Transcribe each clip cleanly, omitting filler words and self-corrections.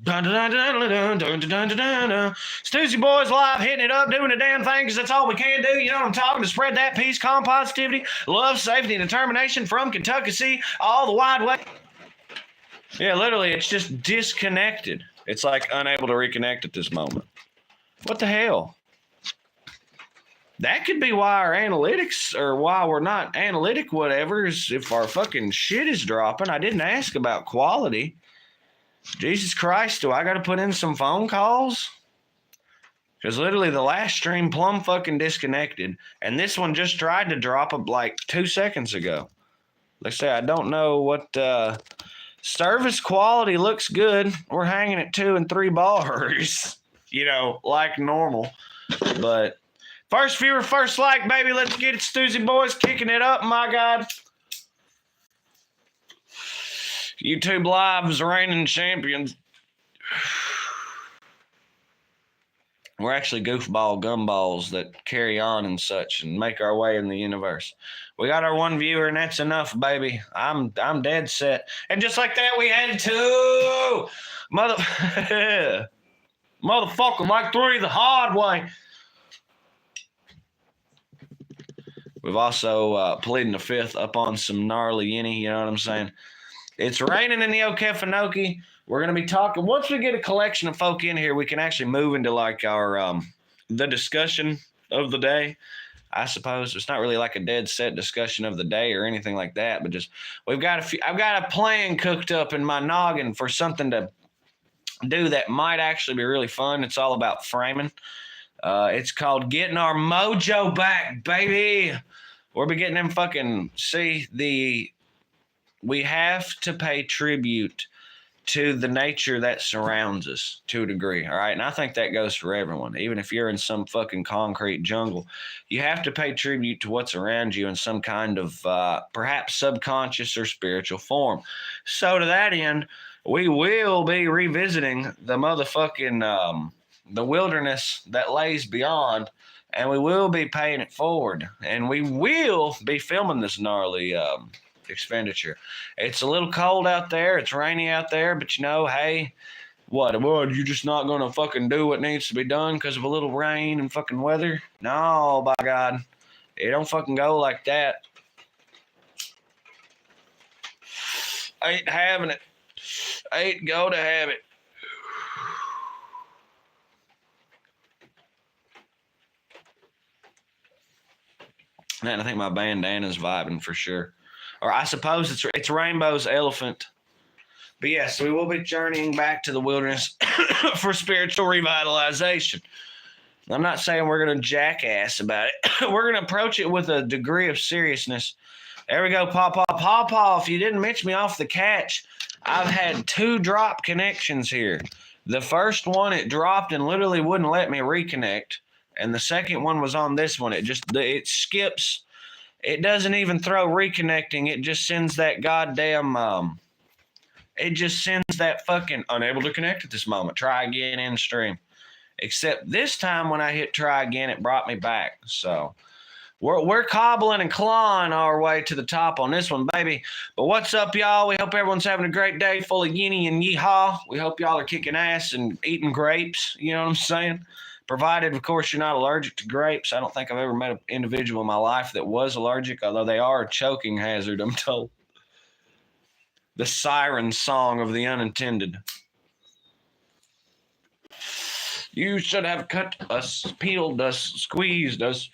Dun, dun, dun, dun, dun, dun, dun, dun, dun, dun. Stoosey Boys live, hitting it up, doing the damn thing, because that's all we can do. You know what I'm talking, to spread that peace, calm, positivity, love, safety, and determination from Kentucky Sea all the wide way. Yeah, literally, it's just disconnected. It's like unable to reconnect at this moment. What the hell? That could be why our analytics, or why we're not analytic, whatever, is if our fucking shit is dropping. I didn't ask about quality. Jesus Christ, do I got to put in some phone calls? Because literally the last stream plumb fucking disconnected, and this one just tried to drop up like 2 seconds ago. Like I say, I don't know what service quality looks good. We're hanging at 2 and 3 bars, you know, like normal. But first viewer, first like, baby. Let's get it, Stoosey Boys, kicking it up, my God. YouTube Live's reigning champions. We're actually goofball gumballs that carry on and such and make our way in the universe. We got our one viewer, and that's enough, baby. I'm dead set. And just like that, we had 2. Motherfucker, Mike 3 the hard way. We've also pleading the fifth up on some gnarly yinny, you know what I'm saying? It's raining in the Okefenokee. We're going to be talking. Once we get a collection of folk in here, we can actually move into like our the discussion of the day, I suppose. It's not really like a dead set discussion of the day or anything like that, but just I've got a plan cooked up in my noggin for something to do that might actually be really fun. It's all about framing. It's called Getting Our Mojo Back, baby. We'll be getting them fucking, we have to pay tribute to the nature that surrounds us to a degree, all right? And I think that goes for everyone. Even if you're in some fucking concrete jungle, you have to pay tribute to what's around you in some kind of perhaps subconscious or spiritual form. So to that end, we will be revisiting the motherfucking the wilderness that lays beyond, and we will be paying it forward, and we will be filming this gnarly expenditure. It's a little cold out there, it's rainy out there, but you know, hey, what, you're just not gonna fucking do what needs to be done because of a little rain and fucking weather? No, by God, it don't fucking go like that. I ain't having it. I ain't go to have it. Man, I think my bandana's vibing for sure. Or I suppose it's Rainbow's elephant. But yes, we will be journeying back to the wilderness for spiritual revitalization. I'm not saying we're going to jackass about it. We're going to approach it with a degree of seriousness. There we go, Paw. If you didn't mention me off the catch, I've had 2 drop connections here. The first one, it dropped and literally wouldn't let me reconnect. And the second one was on this one. It skips. It doesn't even throw reconnecting. It just sends that goddamn, it just sends that fucking unable to connect at this moment. Try again in stream. Except this time when I hit try again, it brought me back. So we're cobbling and clawing our way to the top on this one, baby. But what's up, y'all? We hope everyone's having a great day full of yinny and yeehaw. We hope y'all are kicking ass and eating grapes. You know what I'm saying? Provided, of course, you're not allergic to grapes. I don't think I've ever met an individual in my life that was allergic, although they are a choking hazard, I'm told. The siren song of the unintended. You should have cut us, peeled us, squeezed us.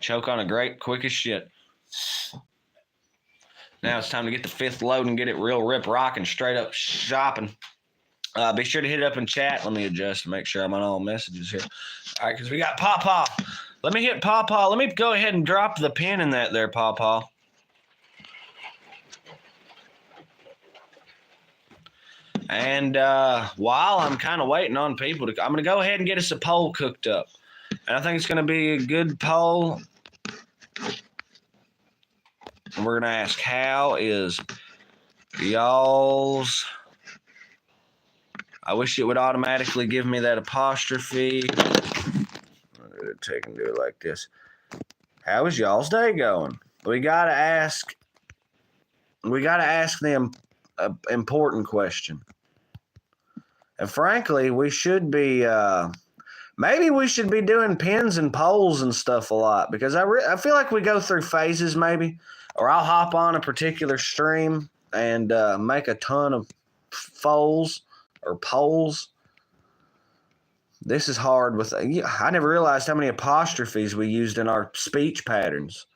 Choke on a grape quick as shit. Now it's time to get the 5th load and get it real rip rocking, straight up shopping. Be sure to hit it up in chat. Let me adjust to make sure I'm on all messages here. All right, because we got Paw. Let me hit Paw. Let me go ahead and drop the pin in that there, Paw. And while I'm kind of waiting on people to, I'm going to go ahead and get us a poll cooked up. And I think it's going to be a good poll. And we're going to ask, how is y'all's... I wish it would automatically give me that apostrophe. I'm going to take and do it like this. How is y'all's day going? We got to ask them an important question. And frankly, we should be maybe we should be doing pins and polls and stuff a lot because I feel like we go through phases maybe, or I'll hop on a particular stream and make a ton of polls or polls. This is hard with I never realized how many apostrophes we used in our speech patterns.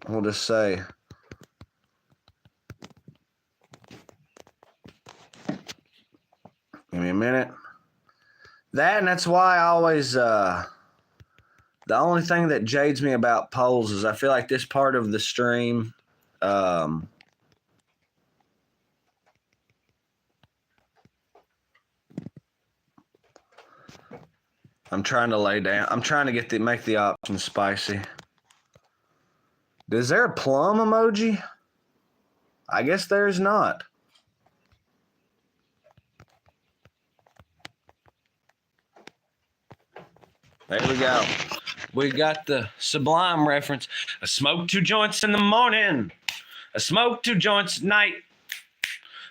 We'll just say, give me a minute. That's why I always, the only thing that jades me about polls is I feel like this part of the stream, I'm trying to lay down. I'm trying to make the option spicy. Is there a plum emoji? I guess there's not. There we go. We got the Sublime reference. I smoke 2 joints in the morning. I smoke 2 joints at night.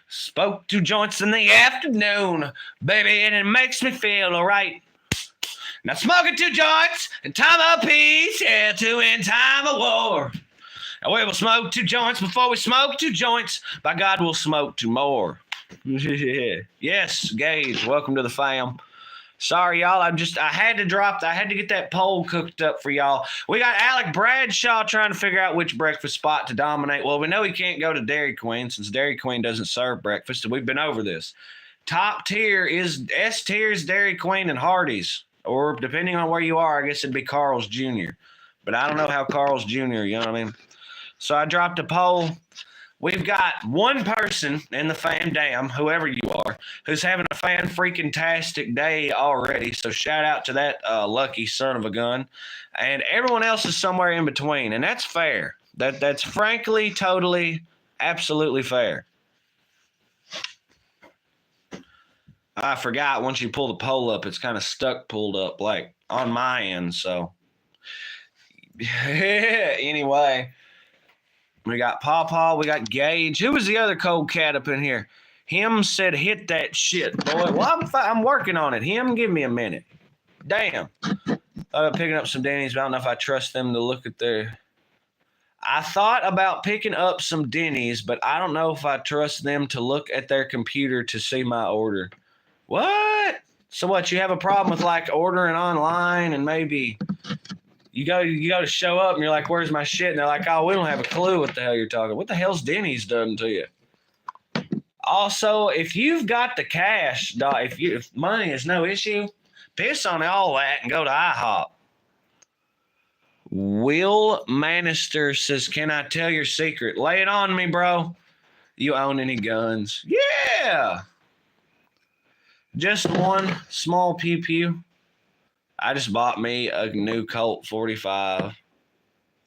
Smoke 2 joints in the afternoon, baby, and it makes me feel all right. Now smoking 2 joints in time of peace, yeah, 2 in time of war. And we will smoke 2 joints before we smoke 2 joints. By God, we'll smoke 2 more. Yes, Gage, welcome to the fam. Sorry, y'all. I had to get that poll cooked up for y'all. We got Alec Bradshaw trying to figure out which breakfast spot to dominate. Well, we know he can't go to Dairy Queen since Dairy Queen doesn't serve breakfast, and we've been over this. Top tier is S tier is Dairy Queen and Hardee's, or depending on where you are, I guess it'd be Carl's Jr. But I don't know how Carl's Jr., you know what I mean? So I dropped a poll. We've got one person in the fan damn, whoever you are, who's having a fan-freaking-tastic day already. So shout out to that lucky son of a gun. And everyone else is somewhere in between, and that's fair. That's frankly, totally, absolutely fair. I forgot once you pull the poll up, it's kind of stuck pulled up, like on my end. So anyway. We got Pawpaw. We got Gage. Who was the other cold cat up in here? Him said, hit that shit, boy. Well, I'm working on it. Him, give me a minute. Damn. I'm picking up some Denny's, but I don't know if I trust them to look at their... I thought about picking up some Denny's, but I don't know if I trust them to look at their computer to see my order. What? So what, you have a problem with, like, ordering online and maybe... You go to show up and you're like, where's my shit? And they're like, oh, we don't have a clue what the hell you're talking. What the hell's Denny's done to you? Also, if you've got the cash, if money is no issue, piss on all that and go to IHOP. Will Manister says, can I tell your secret? Lay it on me, bro. You own any guns? Yeah. Just one small pew-pew. I just bought me a new Colt 45.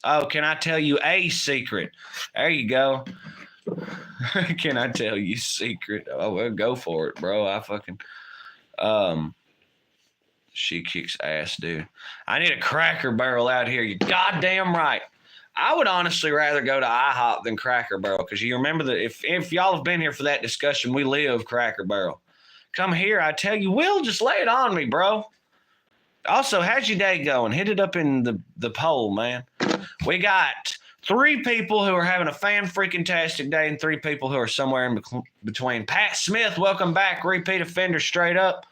Oh, can I tell you a secret? There you go. Can I tell you a secret? Oh, well, go for it, bro. I fucking she kicks ass, dude. I need a Cracker Barrel out here. You goddamn right. I would honestly rather go to IHOP than Cracker Barrel because you remember that if y'all have been here for that discussion, we live Cracker Barrel. Come here, I tell you, Will, just lay it on me, bro. Also, how's your day going? Hit it up in the poll, man. We got 3 people who are having a fan-freaking-tastic day and 3 people who are somewhere in between. Pat Smith, welcome back. Repeat offender straight up.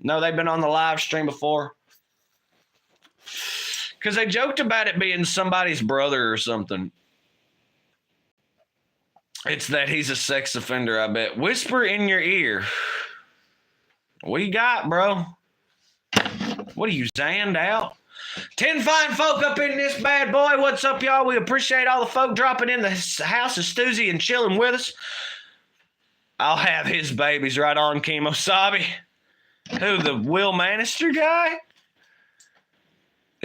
No, they've been on the live stream before. Because they joked about it being somebody's brother or something. It's that he's a sex offender, I bet. Whisper in your ear. What you got, bro? What are you, zanned out? 10 fine folk up in this bad boy. What's up, y'all? We appreciate all the folk dropping in the house of Stoosey and chilling with us. I'll have his babies right on, Kemosabe. Who, the Will Manister guy?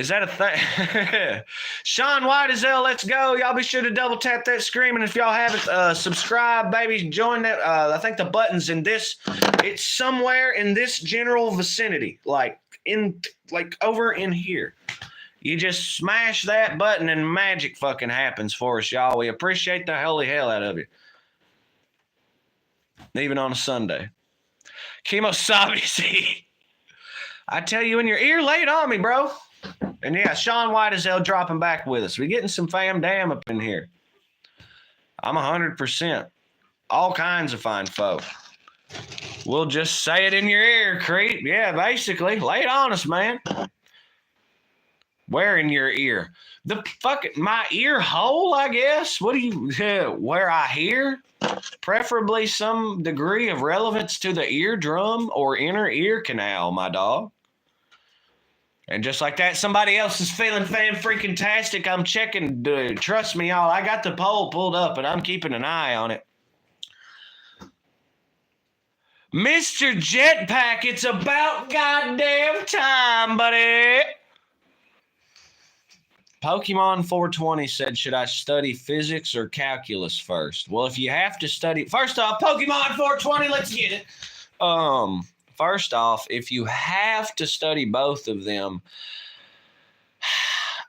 Is that a thing? Sean White as hell, let's go. Y'all be sure to double tap that screen. And if y'all haven't, subscribe, baby. Join that. I think the button's in this. It's somewhere in this general vicinity. Like over in here. You just smash that button and magic fucking happens for us, y'all. We appreciate the holy hell out of you. Even on a Sunday. Kemosabi, I tell you in your ear, lay it on me, bro. And yeah, Sean White is hell dropping back with us. We're getting some fam damn up in here. I'm 100%. All kinds of fine folk. We'll just say it in your ear, creep. Yeah, basically. Lay it on us, man. Where in your ear? The fucking, my ear hole, I guess? What do you, where I hear? Preferably some degree of relevance to the eardrum or inner ear canal, my dog. And just like that, somebody else is feeling fan-freaking-tastic. I'm checking, dude. Trust me, y'all. I got the poll pulled up, and I'm keeping an eye on it. Mr. Jetpack, it's about goddamn time, buddy. Pokemon 420 said, should I study physics or calculus first? Well, if you have to study, first off, Pokemon 420, let's get it. First off, if you have to study both of them,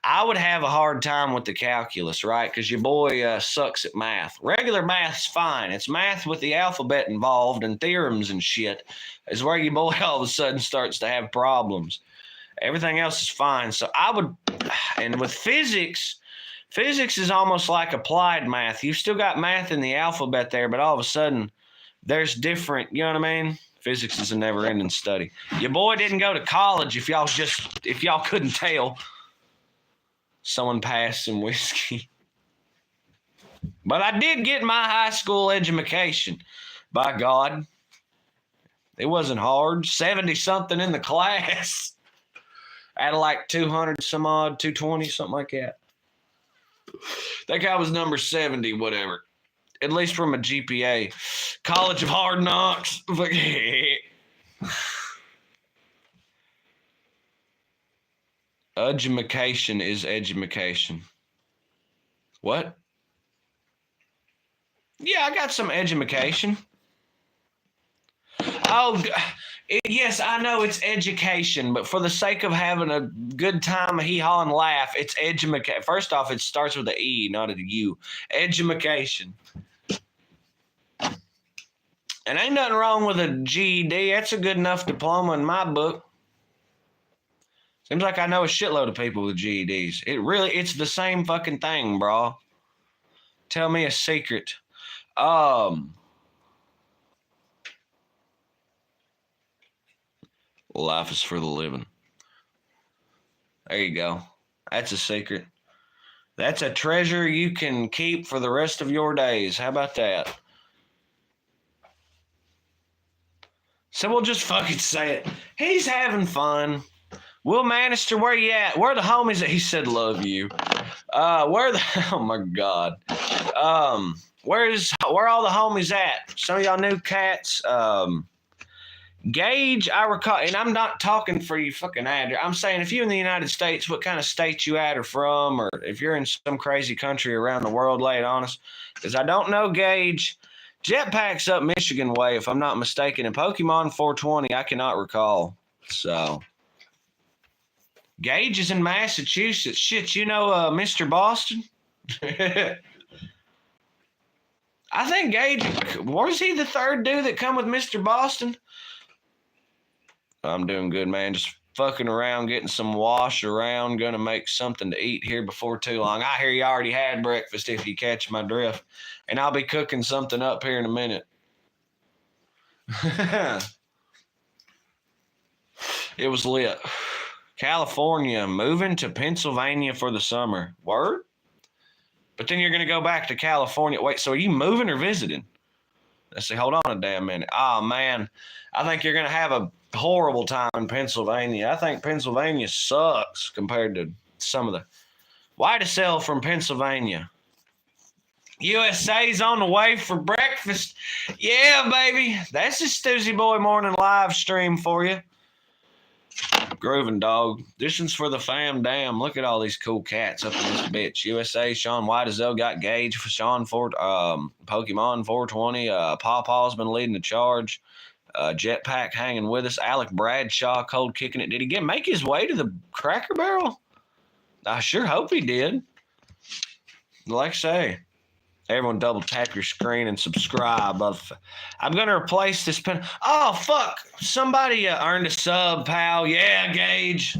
I would have a hard time with the calculus, right? Because your boy sucks at math. Regular math's fine. It's math with the alphabet involved and theorems and shit is where your boy all of a sudden starts to have problems. Everything else is fine. So I would, and with physics is almost like applied math. You've still got math in the alphabet there, but all of a sudden there's different, you know what I mean? Physics is a never-ending study. Your boy didn't go to college if y'all couldn't tell. Someone passed some whiskey. But I did get my high school education. By God. It wasn't hard. 70-something in the class. Out of like 200 some odd, 220, something like that. That guy was number 70, whatever. At least from a GPA. College of Hard Knocks. Edumacation is edumacation. What? Yeah, I got some edumacation. Oh, yes, I know it's education, but for the sake of having a good time, hee-haw and laugh, it's edumacation. First off, it starts with an E, not a U. Edumacation. And ain't nothing wrong with a GED. That's a good enough diploma in my book. Seems like I know a shitload of people with GEDs. It's the same fucking thing, bro. Tell me a secret. Life is for the living. There you go. That's a secret. That's a treasure you can keep for the rest of your days. How about that? So we'll just fucking say it. He's having fun. Will Manister, where you at? Where are the homies at? He said, love you. Oh my God. Where are all the homies at? Some of y'all new cats. Gage, I recall, and I'm not talking for you fucking address. I'm saying if you're in the United States, what kind of state you at or from, or if you're in some crazy country around the world, lay it on us. Because I don't know, Gage. Jetpack's up Michigan way, if I'm not mistaken. And Pokemon 420, I cannot recall. So, Gage is in Massachusetts. Shit, you know Mr. Boston? I think Gage, was he the third dude that come with Mr. Boston? I'm doing good, man. Just fucking around, getting some wash around. Gonna make something to eat here before too long. I hear you already had breakfast if you catch my drift. And I'll be cooking something up here in a minute. It was lit. California, moving to Pennsylvania for the summer. Word? But then you're going to go back to California. Wait, so are you moving or visiting? Let's see, hold on a damn minute. Oh, man. I think you're going to have a horrible time in Pennsylvania. I think Pennsylvania sucks compared to some of the... Why to sell from Pennsylvania? USA's on the way for breakfast. Yeah, baby. That's the Stoosey Boy Morning live stream for you. Grooving, dog. This one's for the fam. Damn, look at all these cool cats up in this bitch. USA, Sean White as though got Gage for Sean Ford, Pokemon 420. Pawpaw's been leading the charge. Jetpack hanging with us. Alec Bradshaw cold kicking it. Did he make his way to the Cracker Barrel? I sure hope he did. Like I say, everyone double tap your screen and subscribe. I'm going to replace this pen. Oh, fuck. Somebody earned a sub, pal. Yeah, Gage.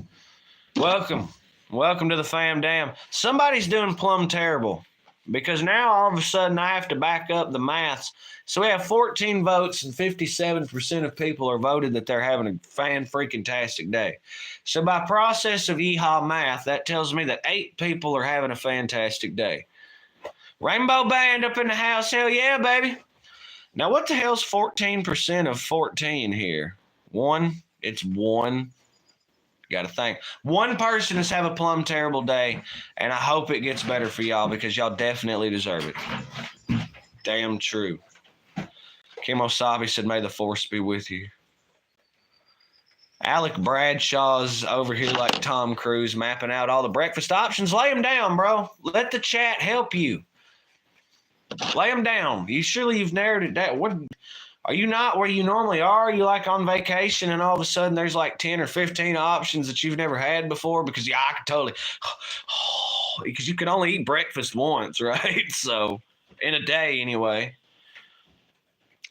Welcome. Welcome to the fam. Damn. Somebody's doing plumb terrible because now all of a sudden I have to back up the maths. So we have 14 votes and 57% of people are voted that they're having a fan-freaking-tastic day. So by process of yeehaw math, that tells me that 8 people are having a fantastic day. Rainbow Band up in the house. Hell yeah, baby. Now, what the hell's 14% of 14 here? One. It's one. Got to think. One person is having a plumb terrible day, and I hope it gets better for y'all because y'all definitely deserve it. Damn true. Kim Osabi said, may the force be with you. Alec Bradshaw's over here like Tom Cruise mapping out all the breakfast options. Lay them down, bro. Let the chat help you. Lay them down. You've narrowed it down. What are you not where you normally are? Are you like on vacation and all of a sudden there's like 10 or 15 options that you've never had before? Because yeah, I could totally because you can only eat breakfast once, right? So in a day anyway.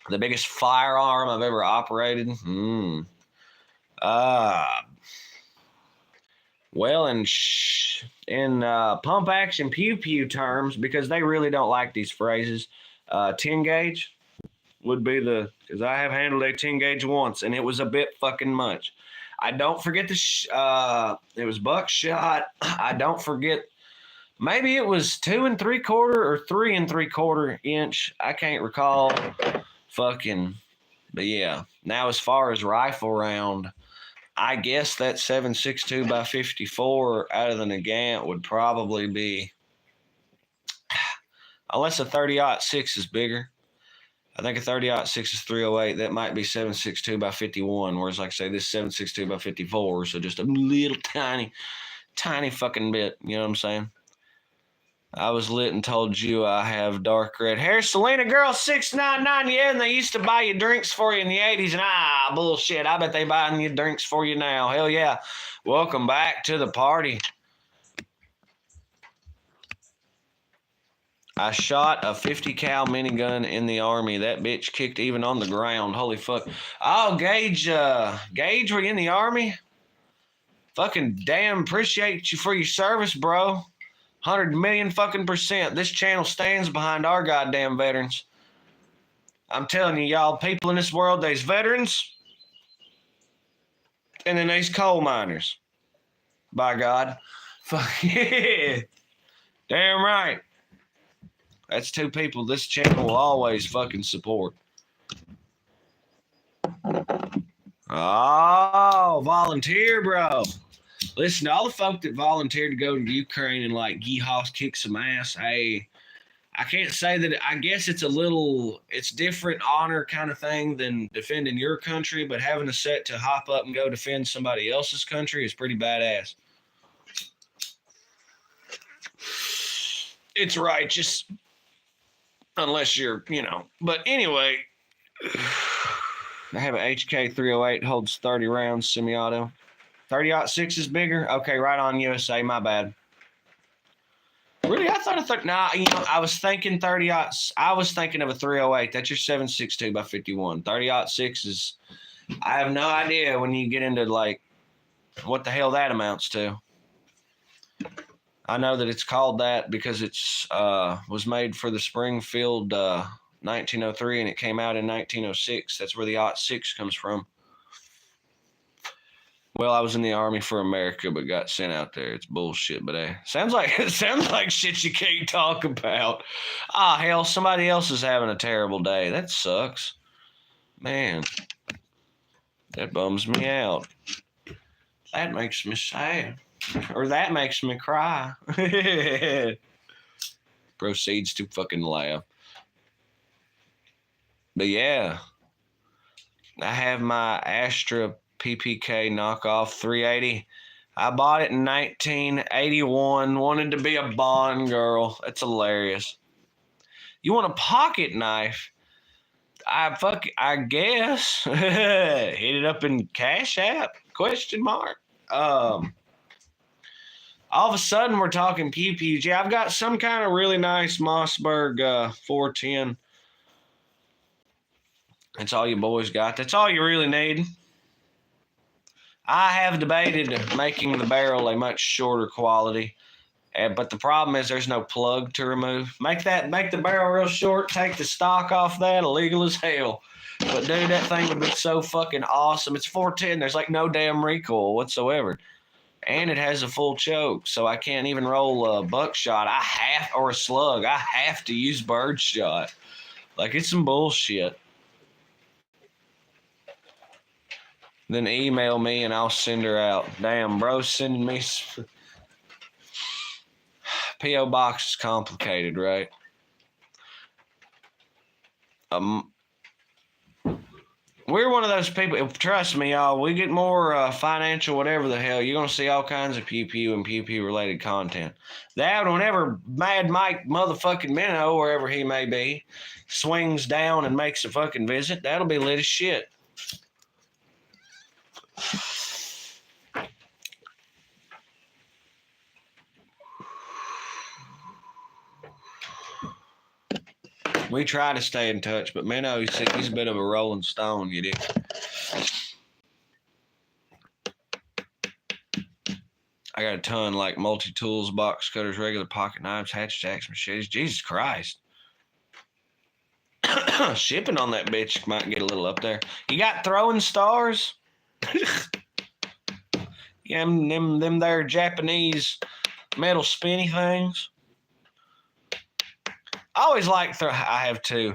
The biggest firearm I've ever operated. Well, in pump action pew pew terms, because they really don't like these phrases, 10 gauge would be because I have handled a 10 gauge once and it was a bit fucking much. I don't forget it was buckshot. I don't forget, maybe it was 2 3/4 or 3 3/4 inch. I can't recall but yeah. Now as far as rifle round, I guess that 7.62 by 54 out of the Nagant would probably be, unless a 30-06 is bigger. I think a 30-06 is 308. That might be 7.62 by 51, whereas like I say, this 7.62 by 54, so just a little tiny fucking bit. You know what I'm saying? I was lit and told you I have dark red hair. Selena Girl 699, yeah, and they used to buy you drinks for you in the 80s, and bullshit. I bet they buying you drinks for you now. Hell yeah. Welcome back to the party. I shot a 50 cal minigun in the Army. That bitch kicked even on the ground. Holy fuck. Oh, Gage, were you in the Army? Fucking damn appreciate you for your service, bro. 100 million fucking %. This channel stands behind our goddamn veterans. I'm telling you, y'all, people in this world, there's veterans, and then there's coal miners. By God. Fuck yeah. Damn right. That's 2 people this channel will always fucking support. Oh, volunteer, bro. Listen, to all the folk that volunteered to go to Ukraine and like yeehaw kick some ass, hey, I can't say that. I guess it's different honor kind of thing than defending your country, but having a set to hop up and go defend somebody else's country is pretty badass. It's righteous, unless you're, But anyway, I have an HK 308, holds 30 rounds, semi-auto. 30-06 is bigger? Okay, right on USA, my bad. Really? I thought, I was thinking 30 I was thinking of a 308. That's your 7.62 by 51. 30-06 is, I have no idea when you get into like what the hell that amounts to. I know that it's called that because it's was made for the Springfield 1903 and it came out in 1906. That's where the 06 comes from. Well, I was in the Army for America, but got sent out there. It's bullshit, but it sounds like shit you can't talk about. Hell, somebody else is having a terrible day. That sucks. Man, that bums me out. That makes me sad. Or that makes me cry. Proceeds to fucking laugh. But yeah, I have my Astra PPK knockoff 380. I bought it in 1981. Wanted to be a Bond girl. That's hilarious. You want a pocket knife? I guess. Hit it up in Cash App? Question mark. All of a sudden we're talking PPG. I've got some kind of really nice Mossberg 410. That's all you boys got. That's all you really need. I have debated making the barrel a much shorter quality, but the problem is there's no plug to remove. Make the barrel real short, take the stock off that, illegal as hell. But dude, that thing would be so fucking awesome. It's 410. There's like no damn recoil whatsoever. And it has a full choke, so I can't even roll a buckshot. Or a slug. I have to use birdshot. Like, it's some bullshit. Then email me and I'll send her out. Damn, bro, sending me. P.O. box is complicated, right? We're one of those people. Trust me, y'all. We get more financial, whatever the hell. You're gonna see all kinds of pew and pew related content. That whenever Mad Mike motherfucking Minnow, wherever he may be, swings down and makes a fucking visit, that'll be lit as shit. We try to stay in touch, but Minnow, he's a bit of a rolling stone, you dig? I got a ton, like multi-tools, box cutters, regular pocket knives, hatchet jacks, machetes. Jesus Christ. Shipping on that bitch might get a little up there. You got throwing stars? Yeah, them there Japanese metal spinny things. I always like I have two.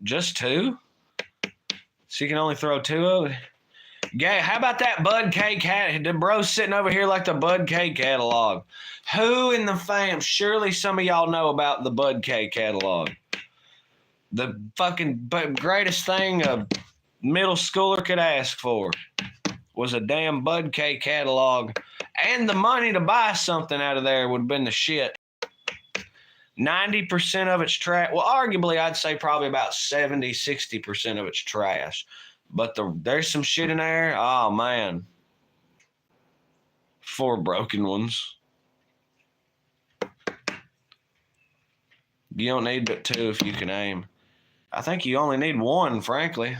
Just two? So you can only throw two of it? Yeah, how about that Bud K cat? The bro's sitting over here like the Bud K catalog. Who in the fam? Surely some of y'all know about the Bud K catalog. The fucking greatest thing a middle schooler could ask for was a damn Bud K catalog. And the money to buy something out of there would have been the shit. 90% of it's trash. Well, arguably, I'd say probably about 70, 60% of it's trash. But there's some shit in there. Oh, man. 4 broken ones. You don't need but 2 if you can aim. I think you only need 1, frankly.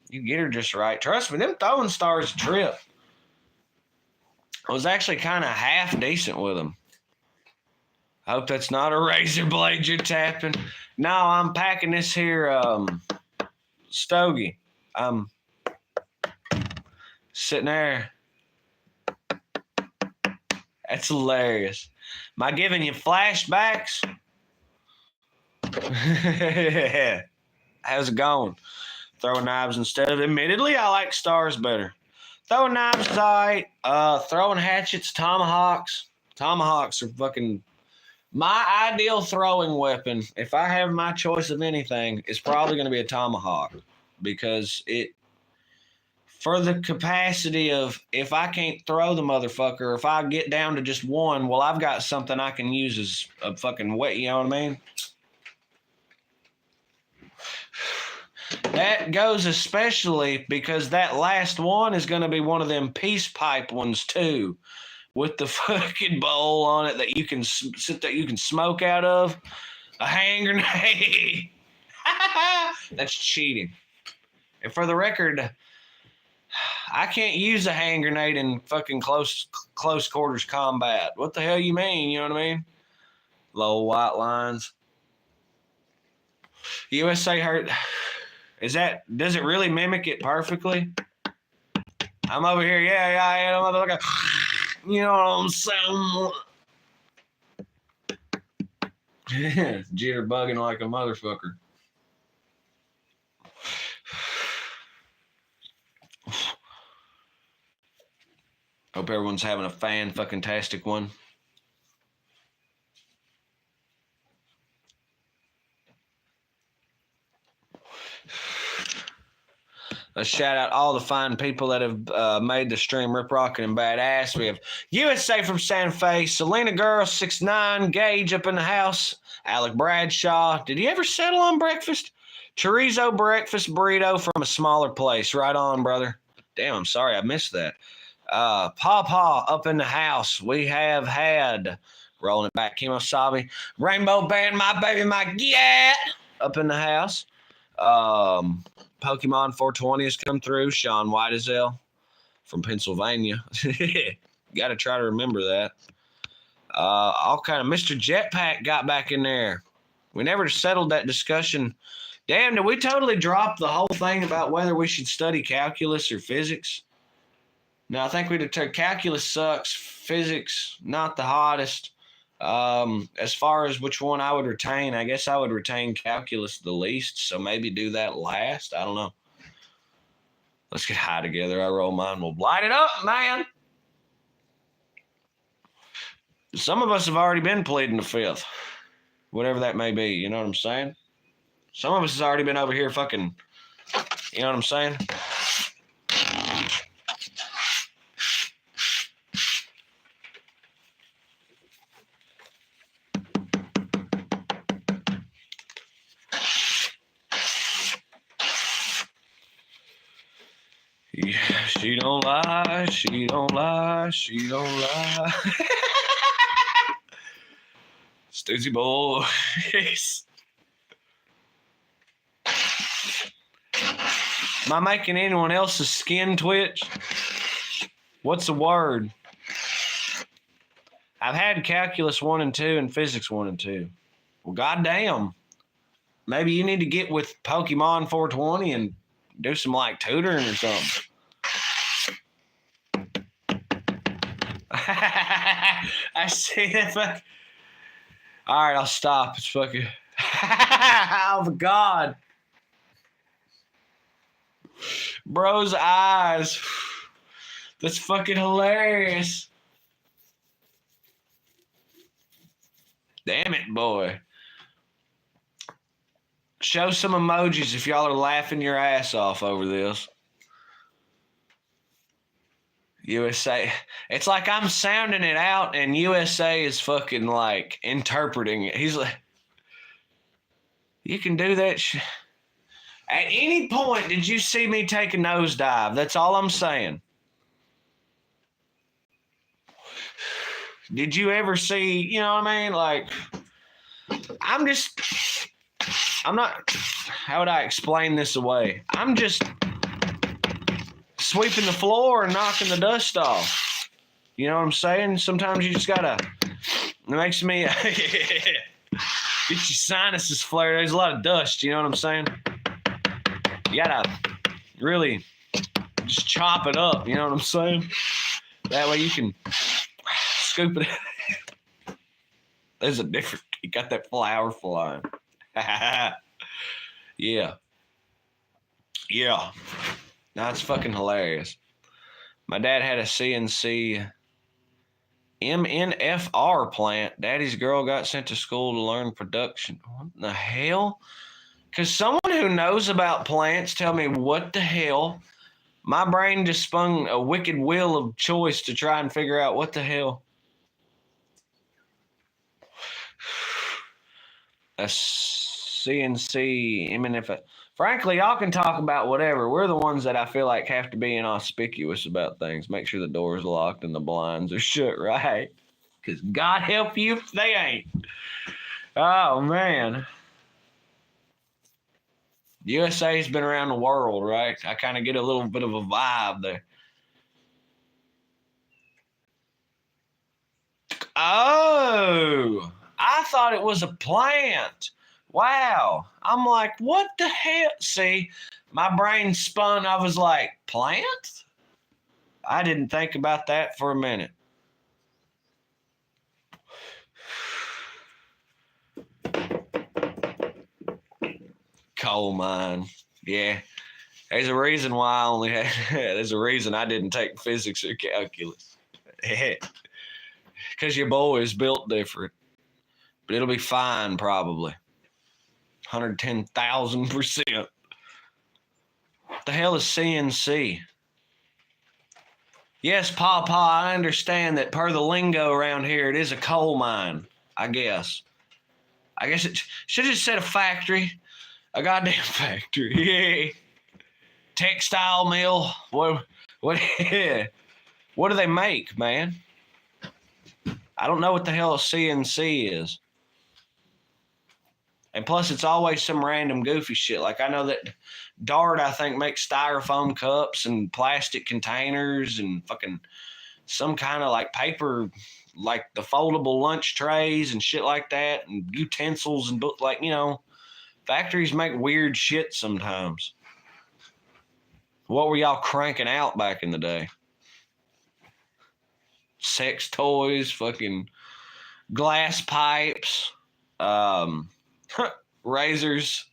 You get her just right. Trust me, them throwing stars a trip. I was actually kind of half decent with them. I hope that's not a razor blade you're tapping. No, I'm packing this here stogie. I'm sitting there. That's hilarious. Am I giving you flashbacks? How's it going? Throwing knives instead of, admittedly, I like stars better. Throwing knives is all right. Throwing hatchets, tomahawks. Tomahawks are fucking my ideal throwing weapon. If I have my choice of anything, it's probably going to be a tomahawk because for the capacity of if I can't throw the motherfucker, if I get down to just one, well, I've got something I can use as a fucking weight. You know what I mean? That goes especially because that last one is going to be one of them peace pipe ones too, with the fucking bowl on it that you can smoke out of. A hand grenade. That's cheating. And for the record, I can't use a hand grenade in fucking close quarters combat. What the hell you mean? You know what I mean? Low white lines. USA hurt. Does it really mimic it perfectly? I'm over here, yeah, motherfucker. You know what I'm saying? Jitter bugging like a motherfucker. Hope everyone's having a fan-fucking-tastic one. Let's shout out all the fine people that have made the stream rip rockin' and badass. We have USA from Santa Fe, Selena Girl 6'9", Gage up in the house, Alec Bradshaw. Did he ever settle on breakfast? Chorizo breakfast burrito from a smaller place. Right on, brother. Damn, I'm sorry I missed that. Paw up in the house. We have had, rolling it back, Kemosabe, Rainbow Band, My Baby, My Get up in the house. Pokemon 420 has come through. Sean Whitesell from Pennsylvania. Got to try to remember that. All kind of Mr. Jetpack got back in there. We never settled that discussion. Damn, did we totally drop the whole thing about whether we should study calculus or physics? No, I think we'd have calculus sucks. Physics, not the hottest. As far as which one I would retain, I guess I would retain calculus the least, so maybe do that last. I don't know. Let's get high together. I roll mine. We'll light it up, man. Some of us have already been pleading the fifth, whatever that may be. You know what I'm saying? Some of us has already been over here fucking, you know what I'm saying? She don't lie, she don't lie, she don't lie. Stoosey Boys. Am I making anyone else's skin twitch? What's the word? I've had calculus 1 and 2 and physics 1 and 2. Well, goddamn. Maybe you need to get with Pokemon 420 and do some like tutoring or something. I see that fuck. All right, I'll stop. It's fucking. Oh my God. Bro's eyes. That's fucking hilarious. Damn it, boy. Show some emojis if y'all are laughing your ass off over this. USA. It's like I'm sounding it out and USA is fucking like interpreting it. He's like, you can do that shit. At any point, did you see me take a nosedive? That's all I'm saying. Did you ever see, you know what I mean? Like, I'm not, how would I explain this away? I'm just sweeping the floor and knocking the dust off. You know what I'm saying? Sometimes you just gotta, it makes me, get your sinuses flared. There's a lot of dust, you know what I'm saying? You gotta really just chop it up, you know what I'm saying? That way you can scoop it. There's a different, you got that flower flying. Yeah. Yeah. That's fucking hilarious. My dad had a CNC MNFR plant. Daddy's girl got sent to school to learn production. What the hell? Because someone who knows about plants tell me what the hell. My brain just spun a wicked wheel of choice to try and figure out what the hell. A CNC MNFR. Frankly, y'all can talk about whatever. We're the ones that I feel like have to be inconspicuous about things. Make sure the door's locked and the blinds are shut, right? Because God help you if they ain't. Oh, man. USA's been around the world, right? I kind of get a little bit of a vibe there. Oh, I thought it was a plant. Wow. I'm like, what the hell? See, my brain spun. I was like, plant? I didn't think about that for a minute. Coal mine. Yeah. There's a reason why I only had, there's a reason I didn't take physics or calculus. Because your boy is built different. But it'll be fine, probably. 110,000%. What the hell is CNC? Yes, Pawpaw, I understand that per the lingo around here, it is a coal mine, I guess. I guess it should have just said a factory. A goddamn factory. Yeah. Textile mill. What what what do they make, man? I don't know what the hell a CNC is. And plus, it's always some random goofy shit. Like, I know that Dart, I think, makes styrofoam cups and plastic containers and fucking some kind of like paper, like the foldable lunch trays and shit like that, and utensils and like, you know, factories make weird shit sometimes. What were y'all cranking out back in the day? Sex toys, fucking glass pipes, razors,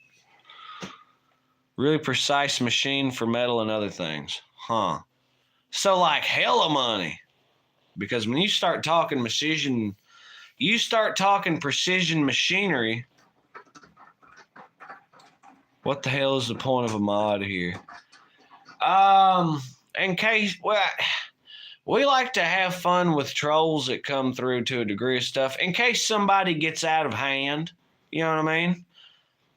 really precise machine for metal and other things. Huh. So like hella money. Because when you start talking precision machinery, what the hell is the point of a mod here? In case, well, we like to have fun with trolls that come through to a degree of stuff. In case somebody gets out of hand, you know what I mean?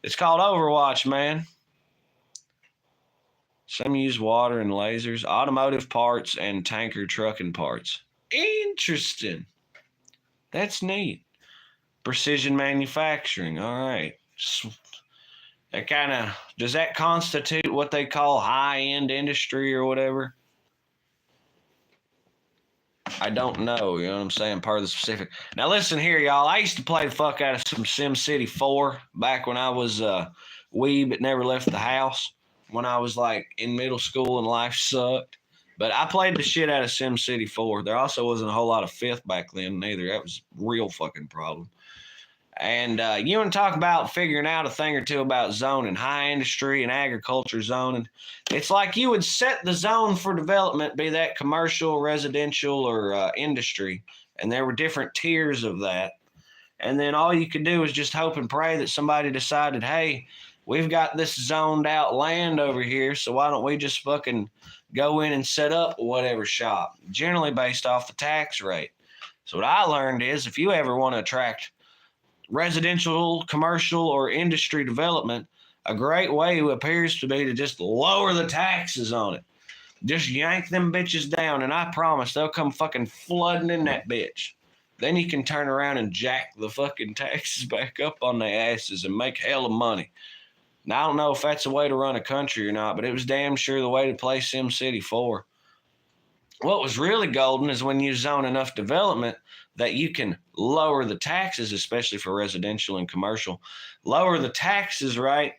It's called Overwatch, man. Some use water and lasers, automotive parts, and tanker trucking parts. Interesting. That's neat. Precision manufacturing. All right. That kind of, does that constitute what they call high-end industry or whatever? I don't know, you know what I'm saying, part of the specific. Now listen here, y'all. I used to play the fuck out of some SimCity 4 back when I was a weeb that never left the house, when I was like in middle school and life sucked. But I played the shit out of SimCity 4. There also wasn't a whole lot of 5th back then neither. That was a real fucking problem. And you want to talk about figuring out a thing or two about zoning, high industry and agriculture zoning. It's like you would set the zone for development, be that commercial, residential, or industry. And there were different tiers of that. And then all you could do is just hope and pray that somebody decided, hey, we've got this zoned out land over here, so why don't we just fucking go in and set up whatever shop, generally based off the tax rate. So what I learned is if you ever want to attract residential, commercial, or industry development, a great way appears to be to just lower the taxes on it. Just yank them bitches down, and I promise they'll come fucking flooding in that bitch. Then you can turn around and jack the fucking taxes back up on their asses and make hella money. Now, I don't know if that's the way to run a country or not, but it was damn sure the way to play SimCity 4. What was really golden is when you zone enough development that you can lower the taxes, especially for residential and commercial. Lower the taxes, right?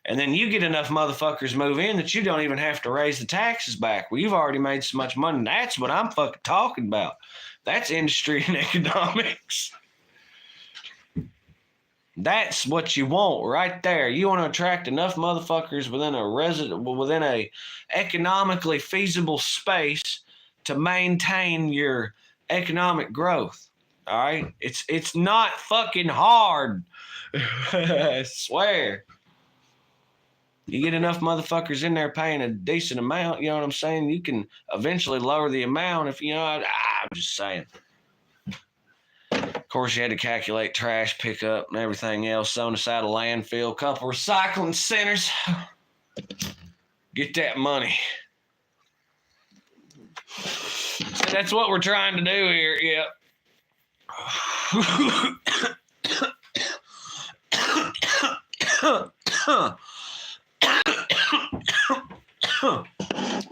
And then you get enough motherfuckers move in that you don't even have to raise the taxes back. Well, you've already made so much money. That's what I'm fucking talking about. That's industry and economics. That's what you want right there. You want to attract enough motherfuckers within a economically feasible space to maintain your economic growth. All right? It's not fucking hard. I swear. You get enough motherfuckers in there paying a decent amount, you know what I'm saying? You can eventually lower the amount if, you know, I'm just saying. Of course, you had to calculate trash pickup and everything else on the side of landfill, couple recycling centers. Get that money. So that's what we're trying to do here, yep.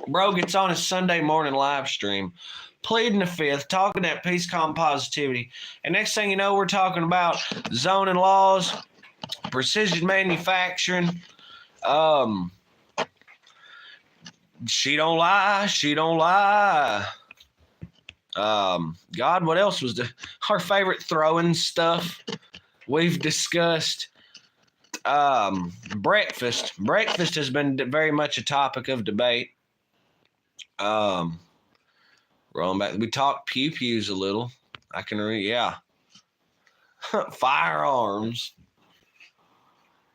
Bro gets on his Sunday morning live stream, pleading the fifth, talking that peace, calm, positivity. And next thing you know, we're talking about zoning laws, precision manufacturing. She don't lie. She don't lie. God, what else was our favorite throwing stuff? We've discussed breakfast. Breakfast has been very much a topic of debate. Rolling back, we talked pew-pews a little. I can read, yeah. Firearms.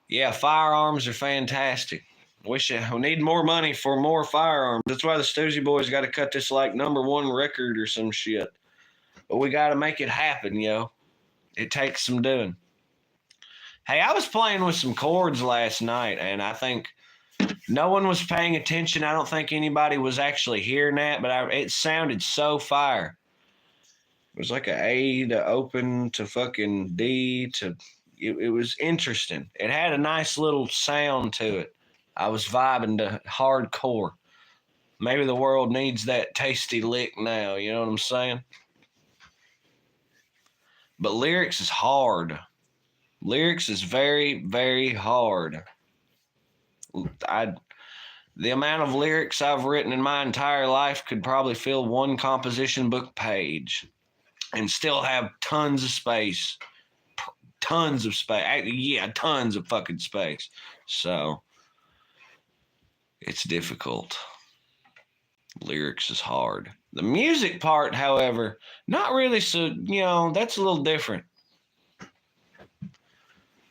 Yeah, firearms are fantastic. We need more money for more firearms. That's why the Stoosey Boys got to cut this like #1 record or some shit. But we got to make it happen, yo. It takes some doing. Hey, I was playing with some chords last night, and I think no one was paying attention. I don't think anybody was actually hearing that, but it sounded so fire. It was like an A to open to fucking D to. It was interesting. It had a nice little sound to it. I was vibing to hardcore. Maybe the world needs that tasty lick now. You know what I'm saying? But lyrics is hard. Lyrics is very, very hard. The amount of lyrics I've written in my entire life could probably fill one composition book page and still have tons of space. Tons of space. Yeah, tons of fucking space. So it's difficult. Lyrics is hard. The music part, however, not really so, that's a little different.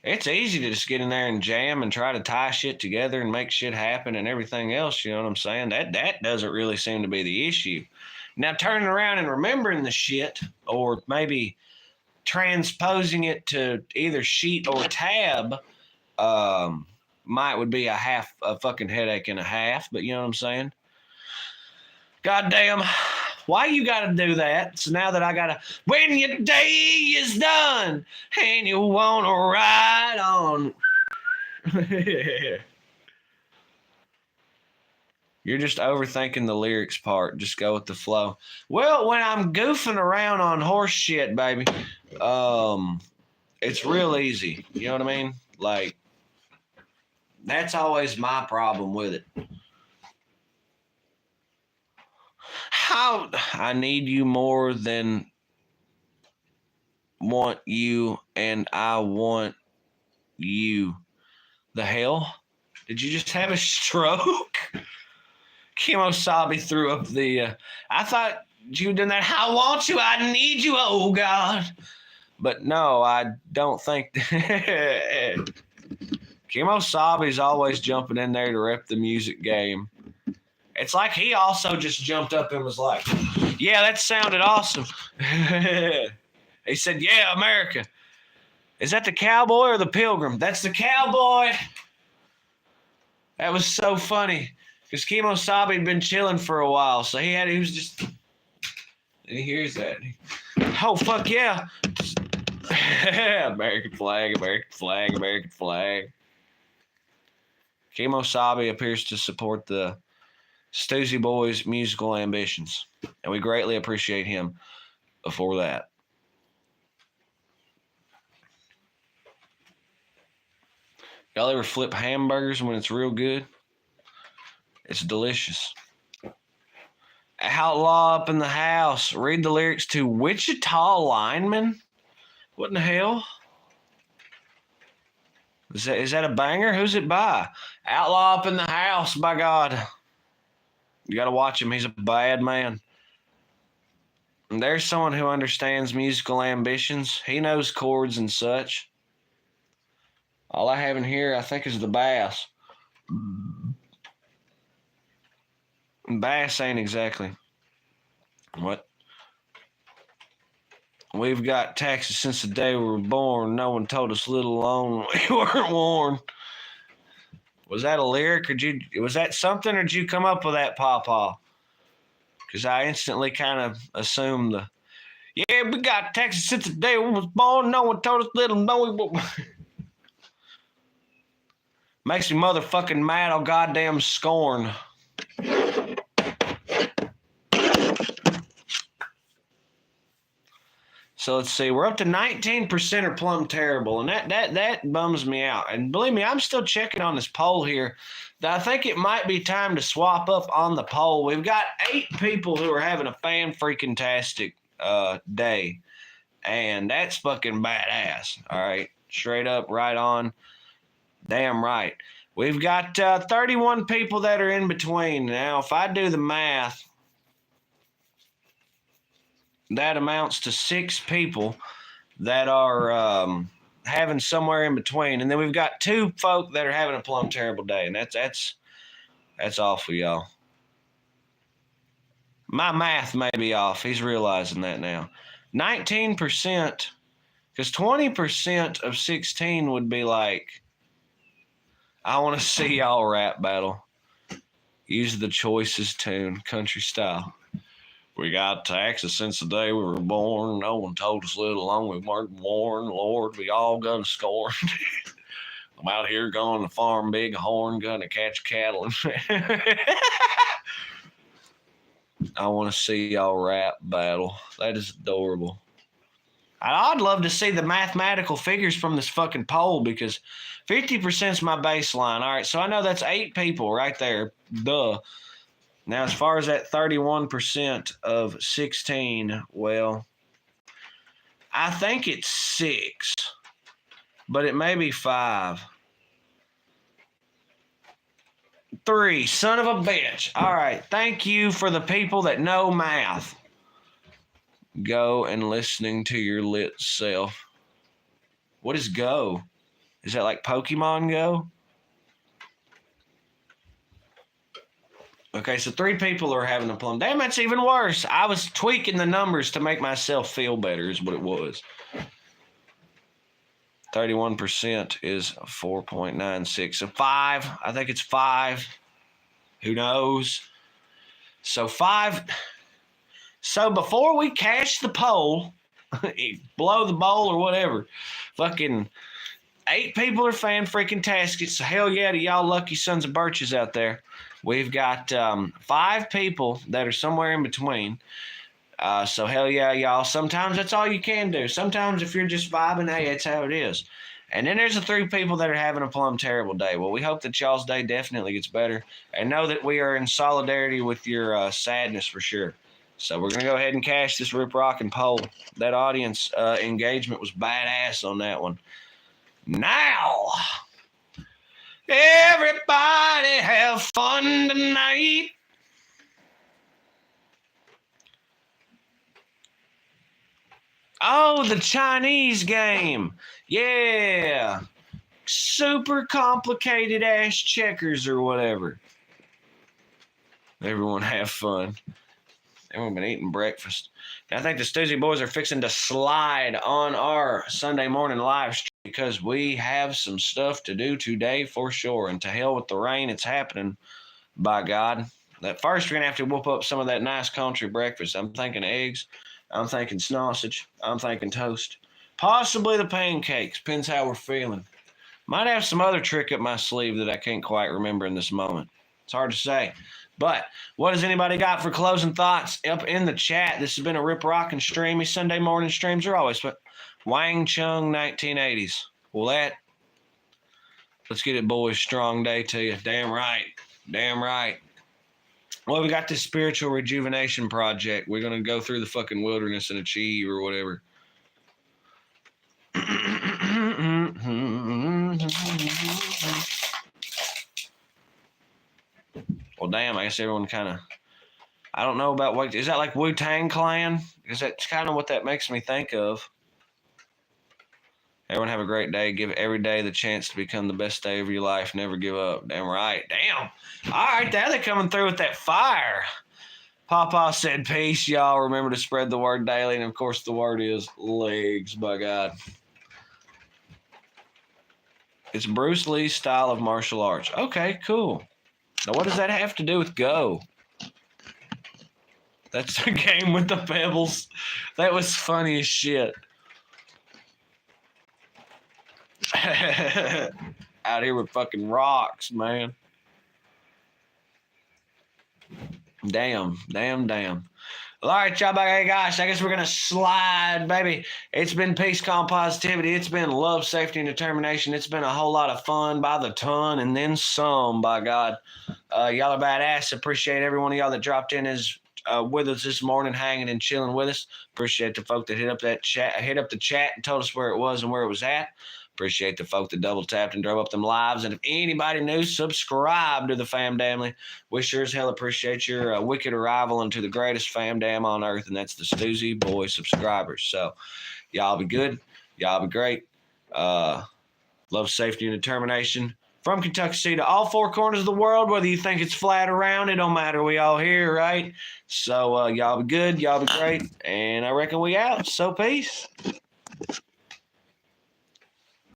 It's easy to just get in there and jam and try to tie shit together and make shit happen and everything else, you know what I'm saying? That doesn't really seem to be the issue. Now, turning around and remembering the shit, or maybe transposing it to either sheet or tab, would be a fucking headache and a half, but you know what I'm saying? Goddamn, why you gotta do that? So now that I gotta, when your day is done and you wanna ride on. You're just overthinking the lyrics part. Just go with the flow. Well, when I'm goofing around on horse shit, baby, it's real easy. You know what I mean? Like, that's always my problem with it. How I need you more than want you, and I want you. The hell? Did you just have a stroke? Kimosabi threw up the. I thought you did that. I want you. I need you. Oh God. But no, I don't think. Kimosabi's always jumping in there to rep the music game. It's like he also just jumped up and was like, yeah, that sounded awesome. He said, yeah, America. Is that the cowboy or the pilgrim? That's the cowboy. That was so funny. Because Kimosabi had been chilling for a while. So he was just, and he hears that. Oh, fuck yeah. American flag, American flag, American flag. Kimosabi appears to support the Stoosey Boys' musical ambitions, and we greatly appreciate him for that. Y'all ever flip hamburgers when it's real good? It's delicious. Outlaw up in the house. Read the lyrics to Wichita Lineman. What in the hell? Is that a banger? Who's it by? Outlaw up in the house, by God. You got to watch him. He's a bad man. And there's someone who understands musical ambitions. He knows chords and such. All I have in here, I think, is the bass. Bass ain't exactly what. We've got taxes since the day we were born. No one told us little alone we weren't warned. Was that a lyric, or was that something, or did you come up with that, Pawpaw? Because I instantly kind of assumed yeah, we got taxes since the day we was born. No one told us little, no we won't. Makes me motherfucking mad, oh goddamn scorn. So let's see, we're up to 19% are plumb terrible, and that bums me out. And believe me, I'm still checking on this poll here. I think it might be time to swap up on the poll. We've got 8 people who are having a fan-freaking-tastic day, and that's fucking badass, all right? Straight up, right on, damn right. We've got 31 people that are in between. Now, if I do the math, that amounts to 6 people that are having somewhere in between. And then we've got 2 folk that are having a plumb terrible day. And that's That's awful, y'all. My math may be off. He's realizing that now. 19%, because 20% of 16 would be like, I want to see y'all rap battle. Use the choicest tune, country style. We got taxes since the day we were born. No one told us little long we weren't born. Lord, we all gonna scorn. I'm out here going to farm big horn, gonna catch cattle. I want to see y'all rap battle. That is adorable. I'd love to see the mathematical figures from this fucking poll because 50% is my baseline. All right, so I know that's 8 people right there. Duh. Now, as far as that 31% of 16, well, I think it's 6, but it may be 5. 3, son of a bitch. All right, thank you for the people that know math. Go and listening to your lit self. What is Go? Is that like Pokemon Go? Okay, so 3 people are having a plum. Damn, that's even worse. I was tweaking the numbers to make myself feel better is what it was. 31% is 4.96. So 5. I think it's 5. Who knows? So 5. So before we cash the poll, blow the bowl or whatever, fucking 8 people are fan freaking taskets. So hell yeah to y'all lucky sons of birches out there. We've got 5 people that are somewhere in between. So hell yeah, y'all. Sometimes that's all you can do. Sometimes if you're just vibing, hey, that's how it is. And then there's the 3 people that are having a plumb terrible day. Well, we hope that y'all's day definitely gets better. And know that we are in solidarity with your sadness for sure. So we're going to go ahead and cash this Rip Rockin' poll. That audience engagement was badass on that one. Now, everybody have fun tonight. Oh, the Chinese game. Yeah. Super complicated ass checkers or whatever. Everyone have fun. Everyone been eating breakfast. I think the Stoosey Boys are fixing to slide on our Sunday morning live stream because we have some stuff to do today for sure. And to hell with the rain, it's happening, by God. At first, we're going to have to whoop up some of that nice country breakfast. I'm thinking eggs. I'm thinking sausage. I'm thinking toast. Possibly the pancakes. Depends how we're feeling. Might have some other trick up my sleeve that I can't quite remember in this moment. It's hard to say. But what has anybody got for closing thoughts up in the chat? This has been a Rip Rockin' streamy. Sunday morning streams are always fun. Wang Chung 1980s. Well, let's get it, boys. Strong day to you. Damn right. Damn right. Well, we got this spiritual rejuvenation project. We're going to go through the fucking wilderness and achieve or whatever. Well, damn, I guess everyone kind of, I don't know about what, is that like Wu-Tang Clan? Because that's kind of what that makes me think of. Everyone have a great day. Give every day the chance to become the best day of your life. Never give up. Damn right. Damn. All right, now they're coming through with that fire. Papa said peace, y'all. Remember to spread the word daily. And, of course, the word is legs, by God. It's Bruce Lee's style of martial arts. Okay, cool. Now, what does that have to do with Go? That's the game with the pebbles. That was funny as shit. Out here with fucking rocks, man. Damn. All right, y'all, hey, gosh, I guess we're going to slide, baby. It's been peace, calm, positivity. It's been love, safety, and determination. It's been a whole lot of fun by the ton and then some, by God. Y'all are badass. Appreciate every one of y'all that dropped in with us this morning, hanging and chilling with us. Appreciate the folk that hit up the chat and told us where it was and where it was at. Appreciate the folk that double tapped and drove up them lives. And if anybody new, subscribe to the fam damly. We sure as hell appreciate your wicked arrival into the greatest fam dam on earth, and that's the Stoosey Boys subscribers. So y'all be good. Y'all be great. Love, safety, and determination. From Kentucky City to all four corners of the world, whether you think it's flat or round, it don't matter. We all here, right? So y'all be good. Y'all be great. And I reckon we out. So peace.